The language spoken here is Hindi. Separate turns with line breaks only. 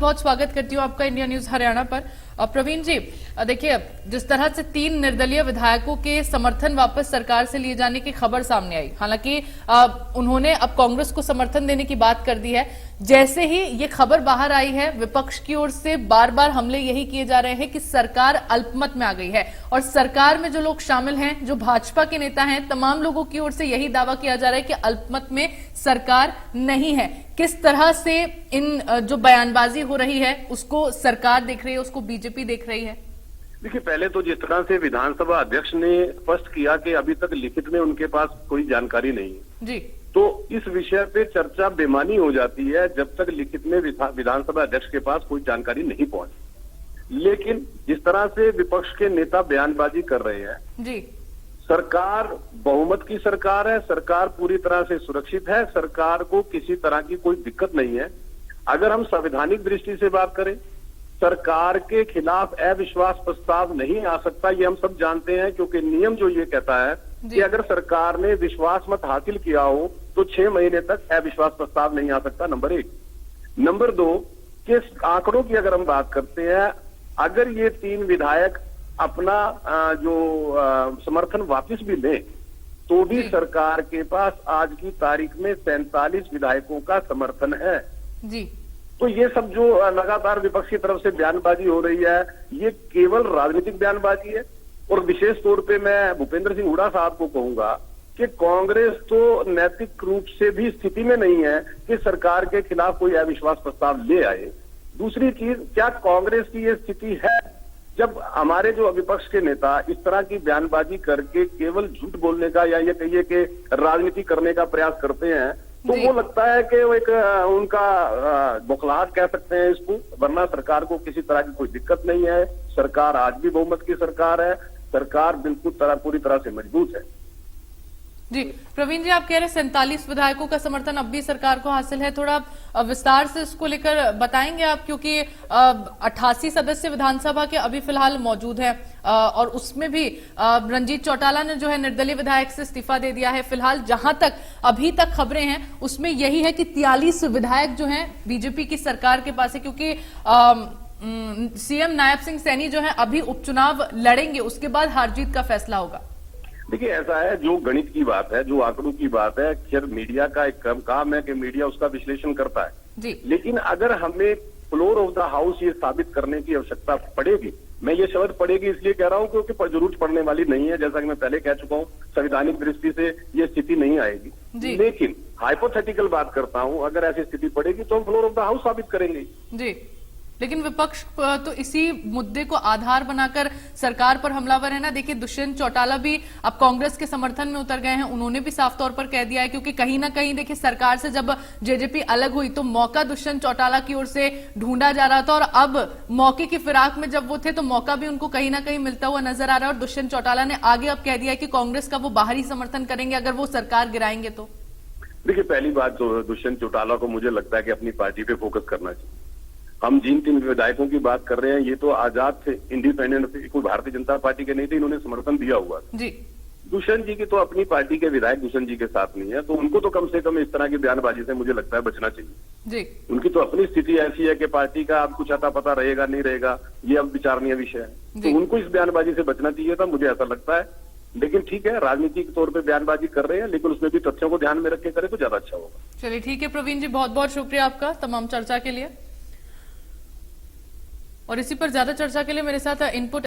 बहुत स्वागत करती हूँ आपका इंडिया न्यूज हरियाणा पर। प्रवीण जी, देखिए जिस तरह से 3 निर्दलीय विधायकों के समर्थन वापस सरकार से लिए जाने की खबर सामने आई, हालांकि उन्होंने अब कांग्रेस को समर्थन देने की बात कर दी है। जैसे ही ये खबर बाहर आई है, विपक्ष की ओर से बार बार हमले यही किए जा रहे हैं कि सरकार अल्पमत में आ गई है और सरकार में जो लोग शामिल हैं, जो भाजपा के नेता हैं, तमाम लोगों की ओर से यही दावा किया जा रहा है कि अल्पमत में सरकार नहीं है। किस तरह से इन जो बयानबाजी हो रही है उसको सरकार देख रही है, उसको बीजेपी देख रही है?
देखिए, पहले तो जिस तरह से विधानसभा अध्यक्ष ने स्पष्ट किया कि अभी तक लिखित में उनके पास कोई जानकारी नहीं है
जी,
तो इस विषय पे चर्चा बेमानी हो जाती है जब तक लिखित में विधानसभा अध्यक्ष के पास कोई जानकारी नहीं पहुंची। लेकिन जिस तरह से विपक्ष के नेता बयानबाजी कर रहे हैं
जी,
सरकार बहुमत की सरकार है, सरकार पूरी तरह से सुरक्षित है, सरकार को किसी तरह की कोई दिक्कत नहीं है। अगर हम संवैधानिक दृष्टि से बात करें, सरकार के खिलाफ अविश्वास प्रस्ताव नहीं आ सकता, ये हम सब जानते हैं, क्योंकि नियम जो ये कहता है कि अगर सरकार ने विश्वास मत हासिल किया हो तो 6 महीने तक अविश्वास प्रस्ताव नहीं आ सकता, नंबर 1। नंबर 2 के आंकड़ों की अगर हम बात करते हैं, अगर ये 3 विधायक अपना जो समर्थन वापस भी लें तो भी सरकार के पास आज की तारीख में 47 विधायकों का समर्थन है
जी।
तो ये सब जो लगातार विपक्ष की तरफ से बयानबाजी हो रही है, ये केवल राजनीतिक बयानबाजी है। और विशेष तौर पे मैं भूपेंद्र सिंह हुड्डा साहब को कहूंगा कि कांग्रेस तो नैतिक रूप से भी स्थिति में नहीं है कि सरकार के खिलाफ कोई अविश्वास प्रस्ताव ले आए। दूसरी चीज, क्या कांग्रेस की ये स्थिति है जब हमारे जो विपक्ष के नेता इस तरह की बयानबाजी करके केवल झूठ बोलने का या ये कहिए कि राजनीति करने का प्रयास करते हैं, तो वो लगता है कि वो एक उनका बौखलाहट कह सकते हैं इसको, वरना सरकार को किसी तरह की कोई दिक्कत नहीं है। सरकार आज भी बहुमत की सरकार है, सरकार बिल्कुल पूरी तरह से मजबूत है।
जी प्रवीण जी, आप कह रहे हैं 47 विधायकों का समर्थन अब भी सरकार को हासिल है, थोड़ा विस्तार से इसको लेकर बताएंगे आप, क्योंकि 88 सदस्य विधानसभा के अभी फिलहाल मौजूद है और उसमें भी रंजीत चौटाला ने जो है निर्दलीय विधायक से इस्तीफा दे दिया है। फिलहाल जहां तक अभी तक खबरें हैं उसमें यही है कि 43 विधायक जो हैं बीजेपी की सरकार के पास है, क्योंकि सीएम नायब सिंह सैनी जो है अभी उपचुनाव लड़ेंगे, उसके बाद हार जीत का फैसला होगा।
देखिए, ऐसा है, जो गणित की बात है, जो आंकड़ों की बात है, खैर मीडिया का एक काम है कि मीडिया उसका विश्लेषण करता है
जी।
लेकिन अगर हमें फ्लोर ऑफ द हाउस ये साबित करने की आवश्यकता पड़ेगी, मैं ये शब्द पड़ेगी इसलिए कह रहा हूं क्योंकि जरूरत पड़ने वाली नहीं है, जैसा कि मैं पहले कह चुका हूं, संवैधानिक दृष्टि से ये स्थिति नहीं आएगी। लेकिन हाइपोथेटिकल बात करता हूं, अगर ऐसी स्थिति पड़ेगी तो हम फ्लोर ऑफ द हाउस साबित करेंगे
जी। लेकिन विपक्ष तो इसी मुद्दे को आधार बनाकर सरकार पर हमलावर है ना। देखिए, दुष्यंत चौटाला भी अब कांग्रेस के समर्थन में उतर गए हैं, उन्होंने भी साफ तौर पर कह दिया है, क्योंकि कहीं ना कहीं देखिए सरकार से जब जेजेपी अलग हुई तो मौका दुष्यंत चौटाला की ओर से ढूंढा जा रहा था और अब मौके की फिराक में जब वो थे तो मौका भी उनको कहीं ना कहीं मिलता हुआ नजर आ रहा है। और दुष्यंत चौटाला ने आगे अब कह दिया है कि कांग्रेस का वो बाहरी समर्थन करेंगे अगर वो सरकार गिराएंगे तो।
देखिए, पहली बात तो दुष्यंत चौटाला को मुझे लगता है कि अपनी पार्टी पे फोकस करना चाहिए। हम जिन 3 विधायकों की बात कर रहे हैं ये तो आजाद थे, इंडिपेंडेंट थे, कोई भारतीय जनता पार्टी के नहीं थे, इन्होंने समर्थन दिया हुआ जी। दुष्यंत जी की तो अपनी पार्टी के विधायक दुष्यंत जी के साथ नहीं है, तो उनको तो कम से कम इस तरह की बयानबाजी से मुझे लगता है बचना चाहिए जी। उनकी तो अपनी स्थिति ऐसी है कि पार्टी का अब कुछ आता पता रहेगा नहीं रहेगा, ये अब विचारणीय विषय है, तो उनको इस बयानबाजी से बचना चाहिए था, मुझे ऐसा लगता है। लेकिन ठीक है, राजनीतिक तौर पे बयानबाजी कर रहे हैं, लेकिन उसमें भी तथ्यों को ध्यान में रख के करे तो ज्यादा अच्छा होगा।
चलिए ठीक है प्रवीण जी, बहुत बहुत शुक्रिया आपका तमाम चर्चा के लिए। और इसी पर ज्यादा चर्चा के लिए मेरे साथ इनपुट